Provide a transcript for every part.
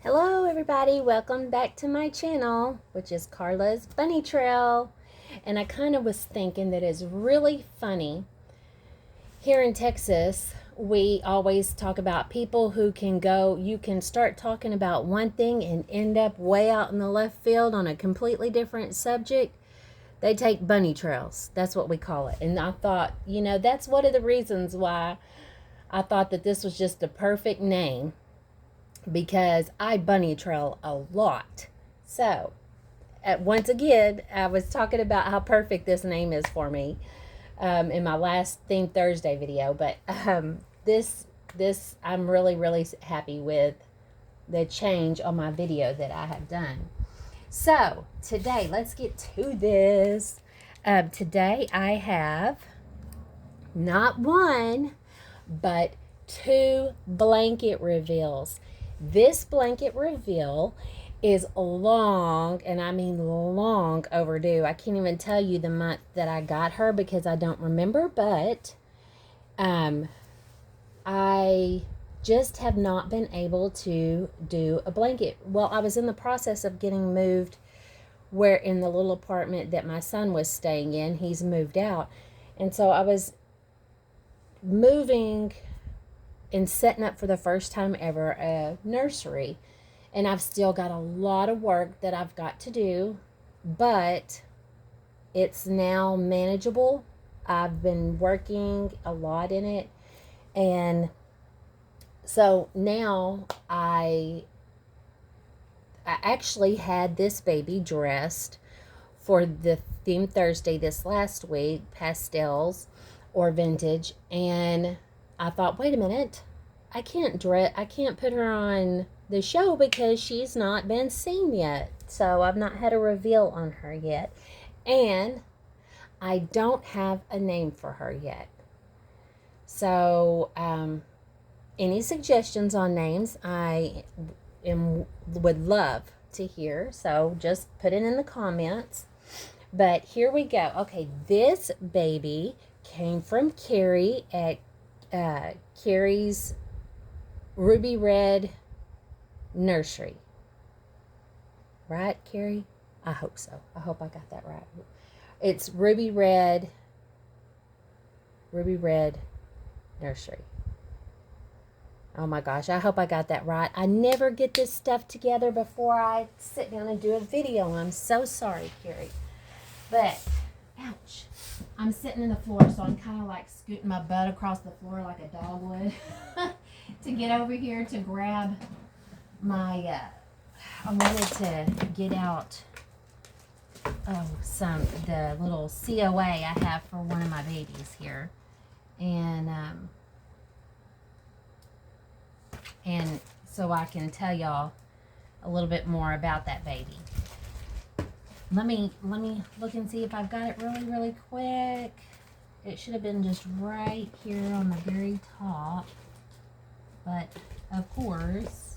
Hello everybody, welcome back to my channel, which is Carla's Bunny Trail. And I kind of was thinking that it's really funny. Here in Texas, we always talk about people who can go, you can start talking about one thing and end up way out in the left field on a completely different subject. They take bunny trails. That's what we call it. And I thought, that's one of the reasons why I thought that this was just the perfect name, because I bunny trail a lot. So, once again, I was talking about how perfect this name is for me in my last Theme Thursday video. But this I'm really happy with the change on my video that I have done. So, today, let's get to this. Today, I have not one, but two blanket reveals. This blanket reveal is long, and I mean long overdue. I can't even tell you the month that I got her because I don't remember, but I just have not been able to do a blanket. Well, I was in the process of getting moved where in the little apartment that my son was staying in. He's moved out. And so I was moving and setting up for the first time ever a nursery. And I've still got a lot of work that I've got to do, but it's now manageable. I've been working a lot in it. And so now I actually had this baby dressed for the Theme Thursday this last week, pastels or vintage, and I thought, wait a minute, I can't put her on the show because she's not been seen yet. So I've not had a reveal on her yet. And I don't have a name for her yet. So any suggestions on names I would love to hear. So just put it in the comments. But here we go. Okay, this baby came from Carrie at Carrie's Ruby Red Nursery. Right, Carrie? I hope so. I hope I got that right. It's Ruby Red Nursery. Oh my gosh, I hope I got that right. I never get this stuff together before I sit down and do a video. I'm so sorry, Carrie. But, ouch. I'm sitting in the floor, so I'm kind of like scooting my butt across the floor like a dog would to get over here to grab my, I wanted to get out, the little COA I have for one of my babies here. And so I can tell y'all a little bit more about that baby. Let me look and see if I've got it really quick. It should have been just right here on the very top. But, of course,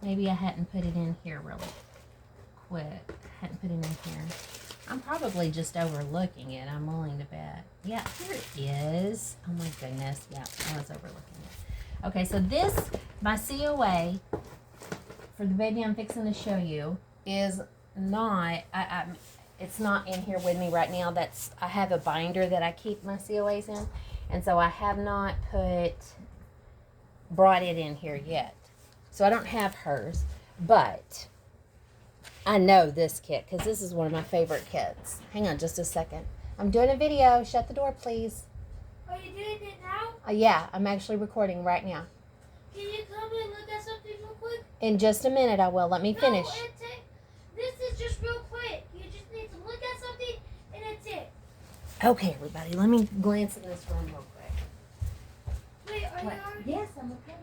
maybe I hadn't put it in here really quick. Hadn't put it in here. I'm probably just overlooking it, I'm willing to bet. Yeah, here it is. Oh my goodness. Yeah, I was overlooking it. Okay, so this, my COA, for the baby I'm fixing to show you, is not, it's not in here with me right now. I have a binder that I keep my COAs in, and so I have not brought it in here yet. So I don't have hers, but I know this kit because this is one of my favorite kits. Hang on just a second. I'm doing a video. Shut the door, please. Are you doing it now? Yeah, I'm actually recording right now. Can you come and look at something real quick? In just a minute, I will. Let me finish. No, this is just real quick. You just need to look at something, and that's it. Okay, everybody, let me glance in this room real quick. Wait, are you already? Yes, I'm okay.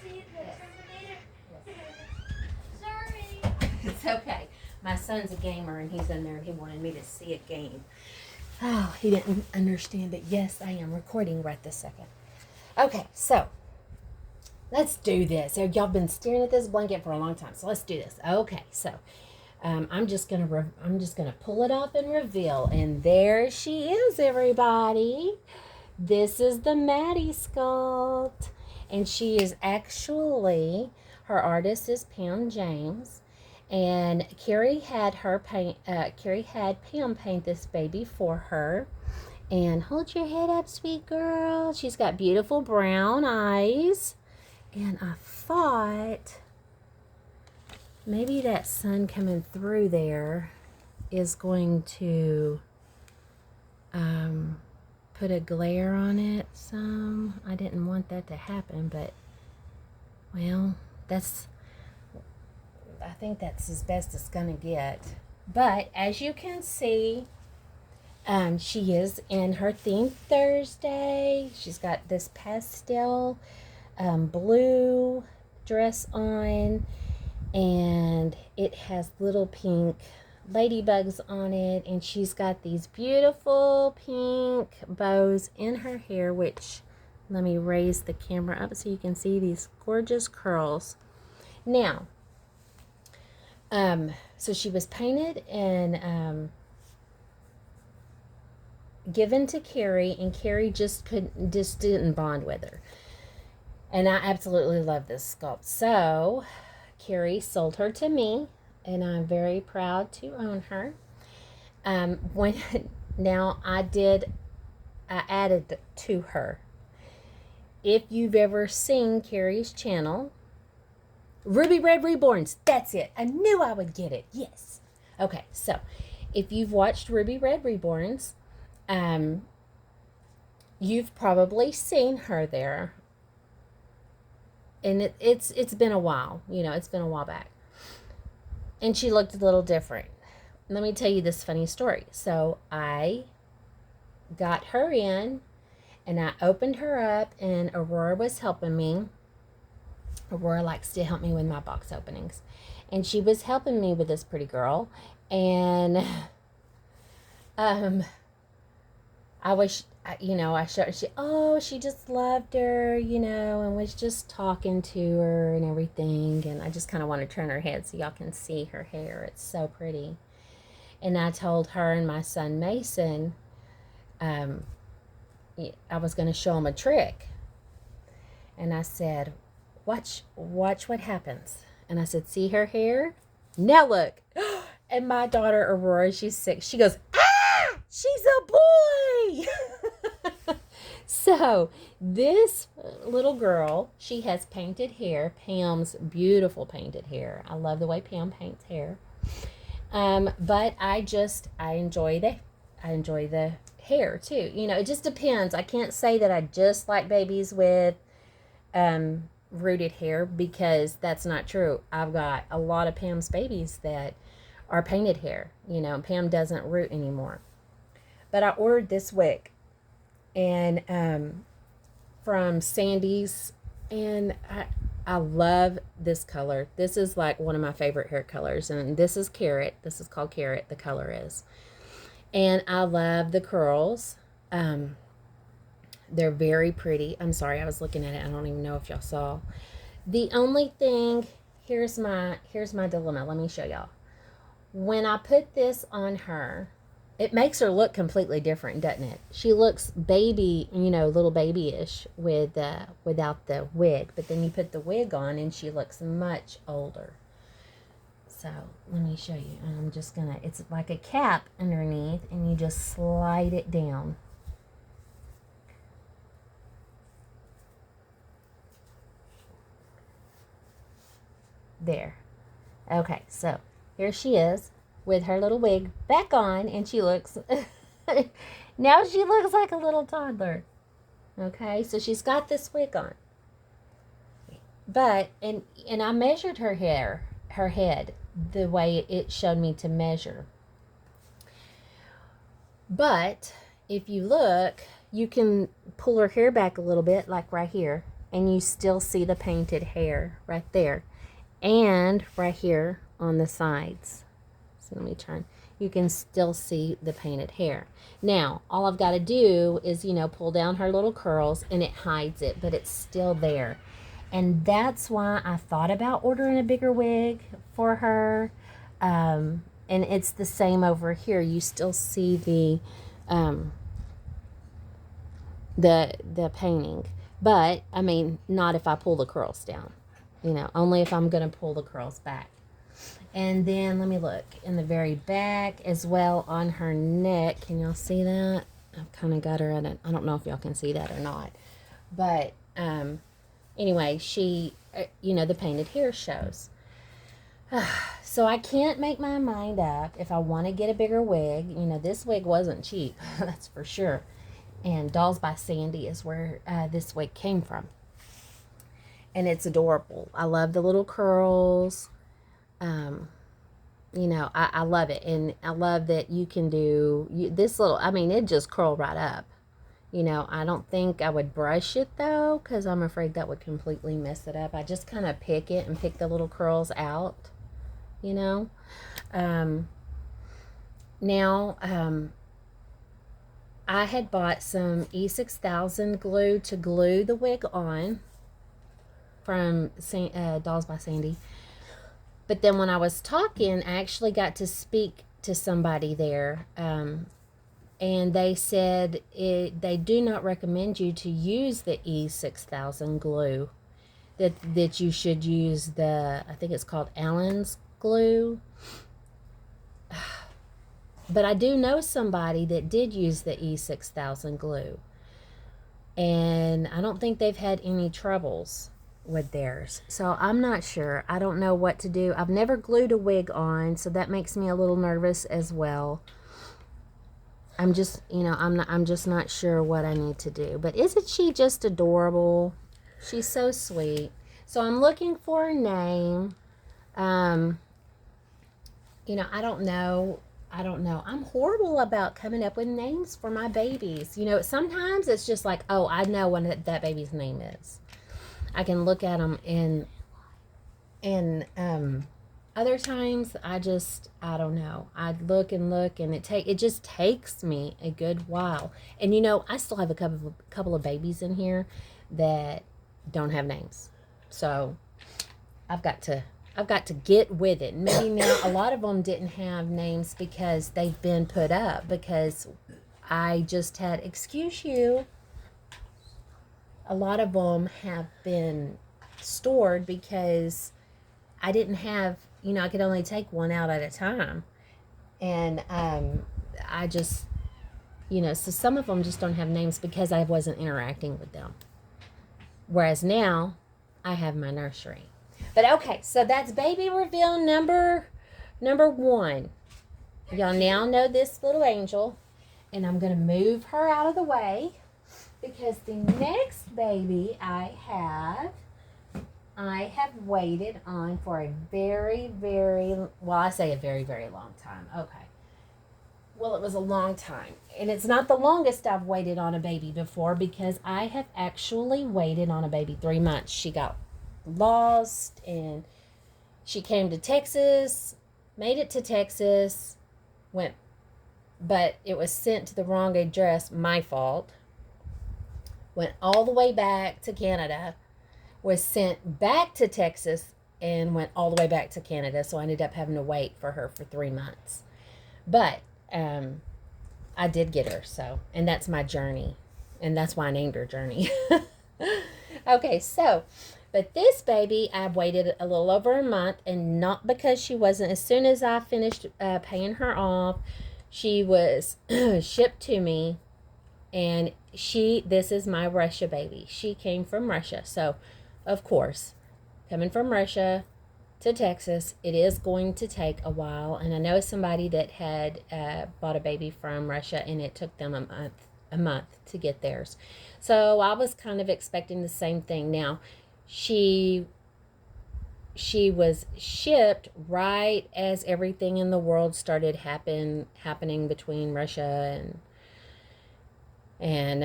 See the Terminator? Sorry. It's okay. My son's a gamer, and he's in there, and he wanted me to see a game. Oh, he didn't understand, but yes, I am recording right this second. Okay, so let's do this. Y'all been staring at this blanket for a long time, so let's do this. Okay, so I'm just gonna pull it off and reveal, and there she is, everybody. This is the Maddie Sculpt, And she is actually, her artist is Pam James. And Carrie had Pam paint this baby for her. And hold your head up, sweet girl. She's got beautiful brown eyes. And I thought maybe that sun coming through there is going to put a glare on it some. I didn't want that to happen, but well, I think that's as best it's gonna get. But as you can see, she is in her theme Thursday. She's got this pastel blue dress on, and it has little pink ladybugs on it, and she's got these beautiful pink bows in her hair, which, let me raise the camera up so you can see these gorgeous curls. Now, so she was painted and given to Carrie, and Carrie just didn't bond with her. And I absolutely love this sculpt. So Carrie sold her to me, and I'm very proud to own her. Now I added to her. If you've ever seen Carrie's channel, Ruby Red Reborns, that's it. I knew I would get it. Yes. Okay, so if you've watched Ruby Red Reborns, you've probably seen her there. And it's been a while. It's been a while back. And she looked a little different. Let me tell you this funny story. So I got her in, and I opened her up, and Aurora was helping me. Aurora likes to help me with my box openings. And she was helping me with this pretty girl. And I showed her, she just loved her, and was just talking to her and everything. And I just kind of want to turn her head so y'all can see her hair. It's so pretty. And I told her and my son Mason, I was going to show him a trick. And I said, watch what happens. And I said, see her hair? Now look. And my daughter Aurora, she's 6. She goes, ah, she's a boy. So this little girl, she has painted hair. Pam's beautiful painted hair. I love the way Pam paints hair. But I enjoy the hair too. It just depends. I can't say that I just like babies with rooted hair, because that's not true. I've got a lot of Pam's babies that are painted hair. Pam doesn't root anymore. But I ordered this wig, and from Sandy's, and I love this color. This is like one of my favorite hair colors, and this is Carrot. This is called Carrot, the color is. And I love the curls. They're very pretty. I'm sorry, I was looking at it. I don't even know if y'all saw. The only thing, here's my dilemma. Let me show y'all. When I put this on her, it makes her look completely different, doesn't it? She looks baby, little babyish without the wig. But then you put the wig on, and she looks much older. So let me show you. I'm just gonna, it's like a cap underneath, and you just slide it down. There. Okay, so here she is with her little wig back on, and she looks, now she looks like a little toddler. Okay, so she's got this wig on. But, and I measured her head, the way it showed me to measure. But if you look, you can pull her hair back a little bit, like right here, and you still see the painted hair right there. And right here on the sides. So let me turn. You can still see the painted hair. Now, all I've got to do is, pull down her little curls, and it hides it, but it's still there. And that's why I thought about ordering a bigger wig for her. And it's the same over here. You still see the painting. But, I mean, not if I pull the curls down. Only if I'm going to pull the curls back. And then, let me look. In the very back as well on her neck. Can y'all see that? I've kind of got her at I don't know if y'all can see that or not. But, anyway, she, the painted hair shows. So I can't make my mind up if I want to get a bigger wig. This wig wasn't cheap. That's for sure. And Dolls by Sandy is where this wig came from. And it's adorable. I love the little curls. I love it. And I love that you can do this little, it just curl right up. I don't think I would brush it though, because I'm afraid that would completely mess it up. I just kind of pick it and pick the little curls out, Now, I had bought some E6000 glue to glue the wig on from Dolls by Sandy. But then when I was talking, I actually got to speak to somebody there. And they said they do not recommend you to use the E6000 glue. That you should use I think it's called Allen's glue. But I do know somebody that did use the E6000 glue. And I don't think they've had any troubles with theirs. So I'm not sure. I don't know what to do. I've never glued a wig on, so that makes me a little nervous as well. I'm just, I'm just not sure what I need to do. But isn't she just adorable? She's so sweet. So I'm looking for a name. I don't know. I'm horrible about coming up with names for my babies. Sometimes it's just like, oh, I know what that baby's name is. I can look at them and other times I don't know. I look and it just takes me a good while. And I still have a couple of babies in here that don't have names. So I've got to get with it. Maybe now a lot of them didn't have names because they've been put up, because I just had, excuse you, a lot of them have been stored because I didn't have, I could only take one out at a time. And I just, so some of them just don't have names because I wasn't interacting with them. Whereas now I have my nursery. But okay, so that's baby reveal number 1. Y'all now know this little angel. And I'm going to move her out of the way, because the next baby I have waited on for a very, very, well, I say a very, very long time. Okay. Well, it was a long time. And it's not the longest I've waited on a baby before, because I have actually waited on a baby 3 months. She got lost and she came to Texas, made it to Texas, but it was sent to the wrong address, my fault. Went all the way back to Canada, was sent back to Texas, and went all the way back to Canada. So I ended up having to wait for her for 3 months. But I did get her, and that's my journey. And that's why I named her Journey. Okay, but this baby, I waited a little over a month, and not because she wasn't. As soon as I finished paying her off, she was shipped to me. And this is my Russia baby. She came from Russia. So, of course, coming from Russia to Texas, it is going to take a while. And I know somebody that had bought a baby from Russia, and it took them a month to get theirs. So I was kind of expecting the same thing. Now, she was shipped right as everything in the world started happening between Russia and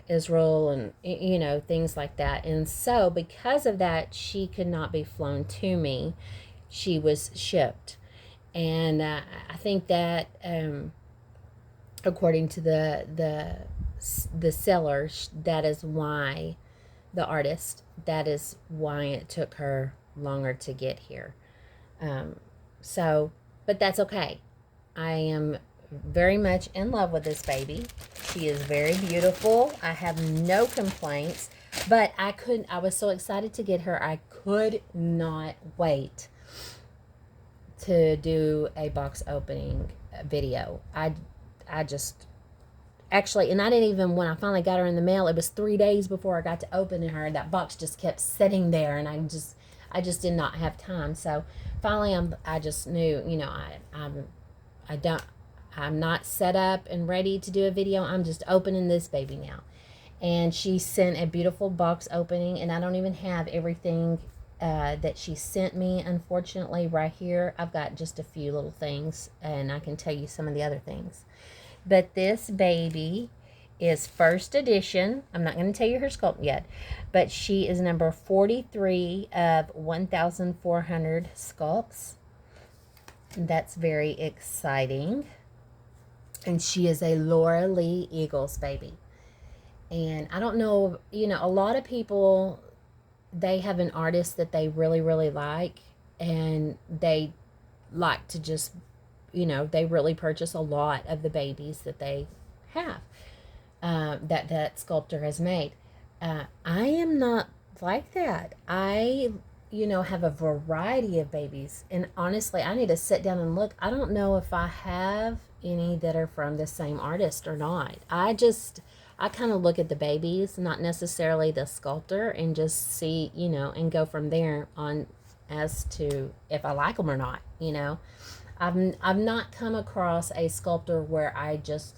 Israel, and things like that. And so because of that, she could not be flown to me. She was shipped. And I think that according to the seller, that is why, the artist, that is why it took her longer to get here. But that's okay. I am very much in love with this baby. She is very beautiful. I have no complaints, but I was so excited to get her. I could not wait to do a box opening video. I just actually, and I didn't even, when I finally got her in the mail, it was 3 days before I got to open her. That box just kept sitting there, and I just did not have time. So finally, I just knew, you know, I'm not set up and ready to do a video. I'm just opening this baby now. And she sent a beautiful box opening, and I don't even have everything that she sent me, unfortunately. Right here I've got just a few little things, and I can tell you some of the other things. But this baby is first edition. I'm not going to tell you her sculpt yet, but she is number 43 of 1,400 sculpts. That's very exciting. And she is a Laura Lee Eagles baby. And I don't know, you know, a lot of people, they have an artist that they really, really like, and they like to just, you know, they really purchase a lot of the babies that they have, that sculptor has made. I am not like that. I, you know, have a variety of babies, and honestly, I need to sit down and look. I don't know if I have any that are from the same artist or not. I kind of look at the babies, not necessarily the sculptor, and just see, you know, and go from there on as to if I like them or not, you know. I've not come across a sculptor where I just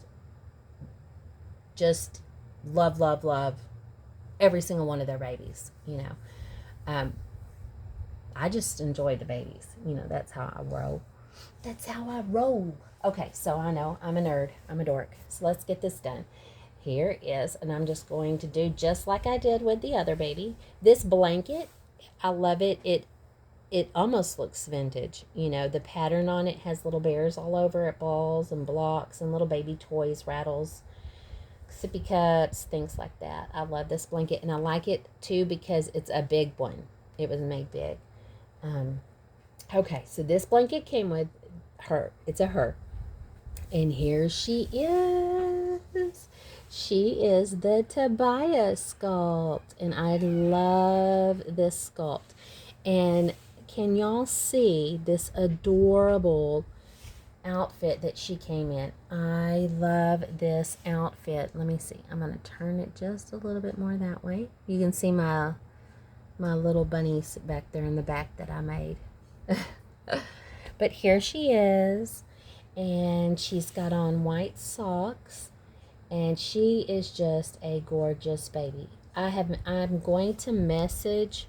love every single one of their babies, you know. I just enjoy the babies, you know. That's how I roll. That's how I roll. Okay, so I know I'm a nerd. I'm a dork. So let's get this done. Here is, and I'm just going to do just like I did with the other baby. This blanket, I love it. It almost looks vintage. You know, the pattern on it has little bears all over it, balls and blocks and little baby toys, rattles, sippy cups, things like that. I love this blanket, and I like it too because it's a big one. It was made big. Okay, so this blanket came with her. It's a her. And here she is. She is the Tobiah Sculpt, and I love this sculpt. And can y'all see this adorable outfit that she came in? I love this outfit. Let me see. I'm going to turn it just a little bit more that way. You can see my little bunnies back there in the back that I made. But here she is, and she's got on white socks, and she is just a gorgeous baby. I'm going to message.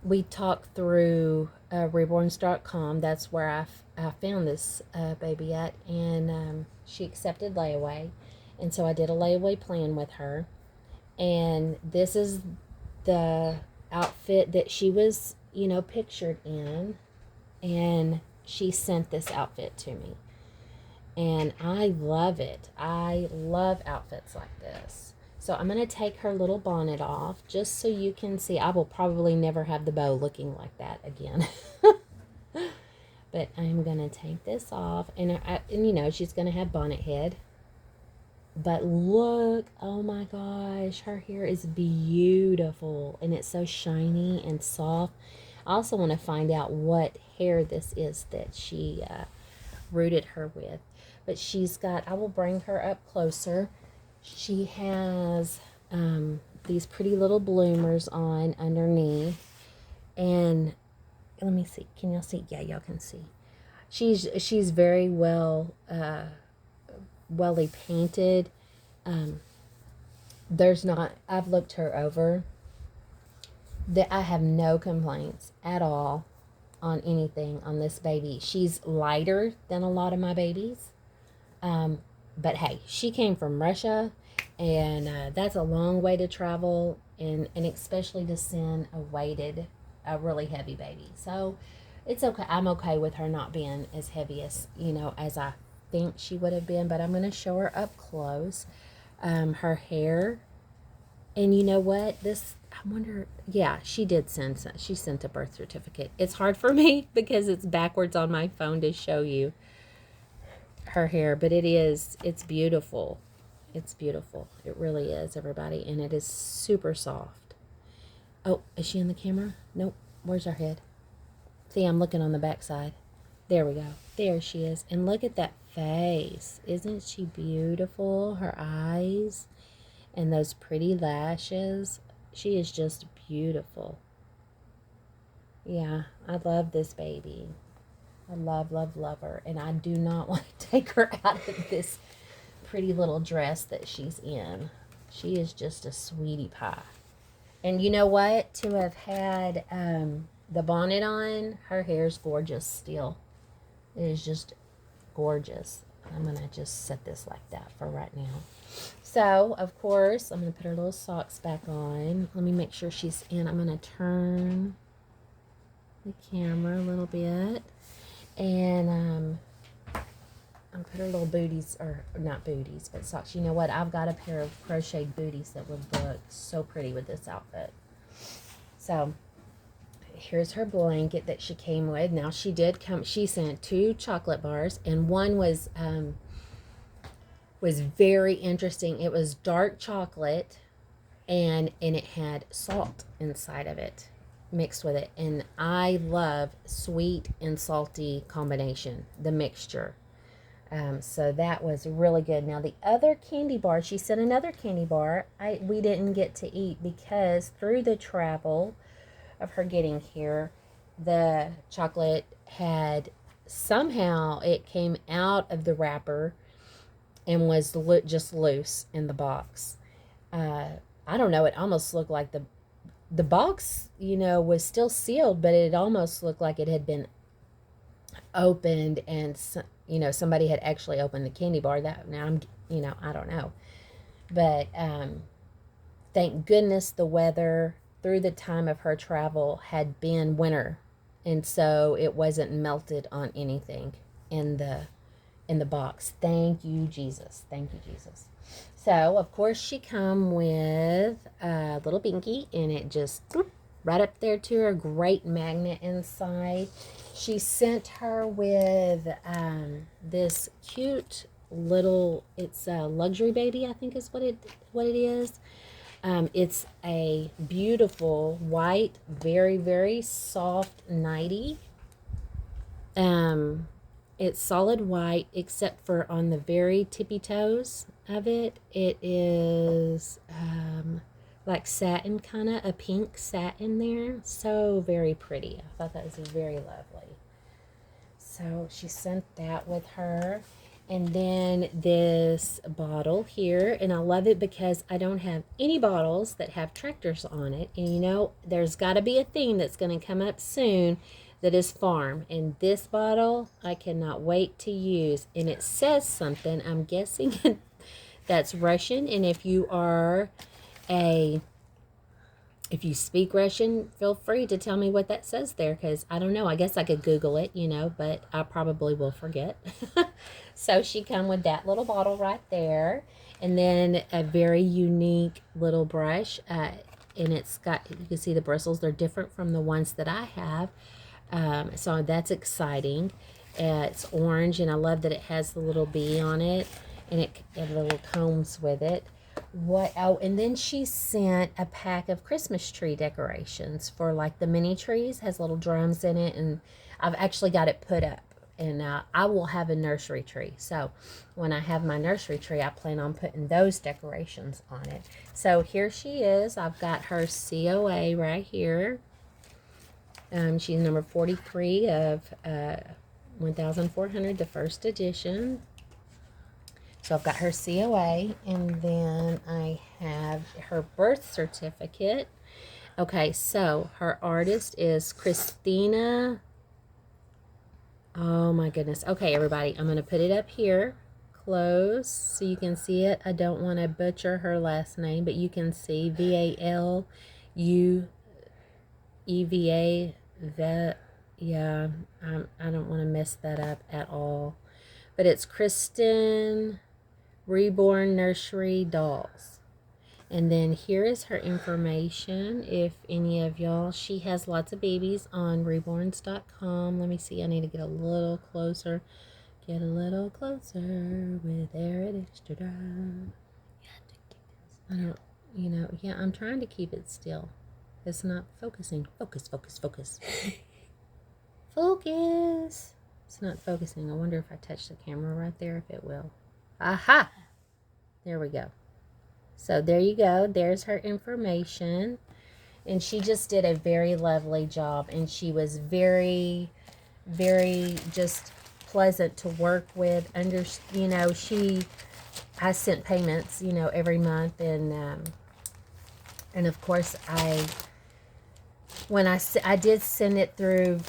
We talked through reborns.com. That's where I found this baby at, and she accepted layaway, and so I did a layaway plan with her. And this is the outfit that she was, you know, pictured in, and she sent this outfit to me. And I love it. I love outfits like this. So I'm going to take her little bonnet off just so you can see. I will probably never have the bow looking like that again. But I'm going to take this off. And you know, she's going to have bonnet head. But look, oh my gosh, her hair is beautiful. And it's so shiny and soft. I also want to find out what hair this is that she rooted her with. But she's got, I will bring her up closer. She has these pretty little bloomers on underneath. And let me see. Can y'all see? Yeah, y'all can see. She's very welly painted. I've looked her over. I have no complaints at all on anything on this baby. She's lighter than a lot of my babies. But hey, she came from Russia, and that's a long way to travel, and especially to send a really heavy baby. So it's okay. I'm okay with her not being as heavy as, you know, as I think she would have been, but I'm going to show her up close. Her hair, and you know what? I wonder, yeah, she sent a birth certificate. It's hard for me because it's backwards on my phone to show you. her hair, but it's beautiful. It's beautiful. It really is, everybody. And it is super soft. Oh, is she in the camera? Nope. Where's her head? See, I'm looking on the back side. There we go. There she is. And look at that face. Isn't she beautiful? Her eyes and those pretty lashes. She is just beautiful. Yeah, I love this baby. I love, love, love her. And I do not want to take her out of this pretty little dress that she's in. She is just a sweetie pie. And you know what? To have had the bonnet on, her hair's gorgeous still. It is just gorgeous. I'm going to just set this like that for right now. So, of course, I'm going to put her little socks back on. Let me make sure she's in. I'm going to turn the camera a little bit. And I'll put her little booties, or not booties, but socks. You know what? I've got a pair of crocheted booties that would look so pretty with this outfit. So, here's her blanket that she came with. Now, she sent 2 chocolate bars, and one was very interesting. It was dark chocolate, and it had salt inside of it, mixed with it. And I love sweet and salty combination, the mixture. So that was really good. Now the other candy bar, she sent another candy bar. We didn't get to eat because through the travel of her getting here, the chocolate had somehow, it came out of the wrapper and was just loose in the box. I don't know, it almost looked like the box, was still sealed, but it almost looked like it had been opened and somebody had actually opened the candy bar. That now I don't know, but thank goodness the weather through the time of her travel had been winter, and so it wasn't melted on anything in the box. Thank you, Jesus. Thank you, Jesus. So of course she come with a little binky, and it just right up there to her. Great magnet inside. She sent her with this cute little, it's a luxury baby, I think is what it is. It's a beautiful white, very, very soft nightie. It's solid white except for on the very tippy toes of it. It is like satin, kind of a pink satin there. So very pretty. I thought that was very lovely. So she sent that with her. And then this bottle here, and I love it because I don't have any bottles that have tractors on it. And there's got to be a theme that's going to come up soon that is farm. And this bottle, I cannot wait to use. And it says something, I'm guessing that's Russian. And if you speak Russian, feel free to tell me what that says there, because I don't know. I guess I could Google it, but I probably will forget. So she come with that little bottle right there, and then a very unique little brush. And it's got, you can see the bristles. They're different from the ones that I have. So that's exciting. It's orange, and I love that it has the little bee on it, and the little combs with it. And then she sent a pack of Christmas tree decorations for like the mini trees. Has little drums in it, and I've actually got it put up, and I will have a nursery tree. So when I have my nursery tree, I plan on putting those decorations on it. So here she is. I've got her COA right here. She's number 43 of 1,400, the first edition. So I've got her COA, and then I have her birth certificate. Okay, so her artist is Christina. Oh my goodness. Okay, everybody, I'm going to put it up here close so you can see it. I don't want to butcher her last name, but you can see Valueva. That, yeah, I don't want to mess that up at all. But it's Kristen Reborn Nursery Dolls. And then here is her information. If any of y'all, she has lots of babies on reborns.com. Let me see. I need to get a little closer. Get a little closer with Air Extra Dry. I don't, yeah, I'm trying to keep it still. It's not focusing. Focus, focus, focus. Focus. It's not focusing. I wonder if I touch the camera right there, if it will. Aha! There we go. So there you go. There's her information. And she just did a very lovely job. And she was very, very just pleasant to work with. I sent payments, every month. And of course, I did send it through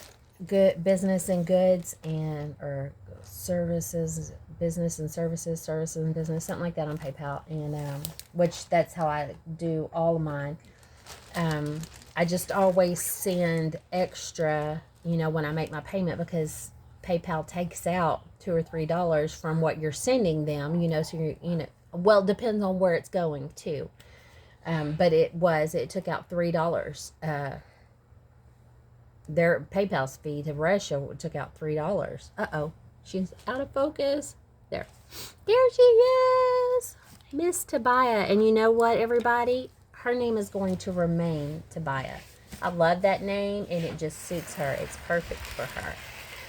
good business and goods or services, business and services, services and business, something like that on PayPal, and which that's how I do all of mine. I just always send extra, when I make my payment, because PayPal takes out $2 or $3 from what you're sending them, so well, it depends on where it's going to. But it took out $3. Their PayPal's fee to Russia took out $3. Uh-oh. She's out of focus. There she is. Miss Tobiah. And you know what, everybody? Her name is going to remain Tobiah. I love that name, and it just suits her. It's perfect for her.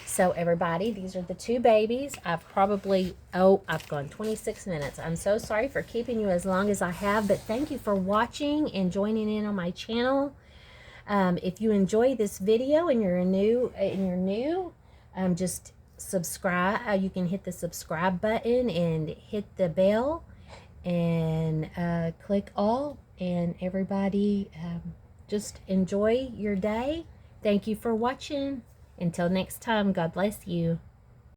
So, everybody, these are the two babies. I've gone 26 minutes. I'm so sorry for keeping you as long as I have, but thank you for watching and joining in on my channel. If you enjoy this video and you're new, just subscribe. You can hit the subscribe button and hit the bell and click all. And everybody, just enjoy your day. Thank you for watching. Until next time, God bless you.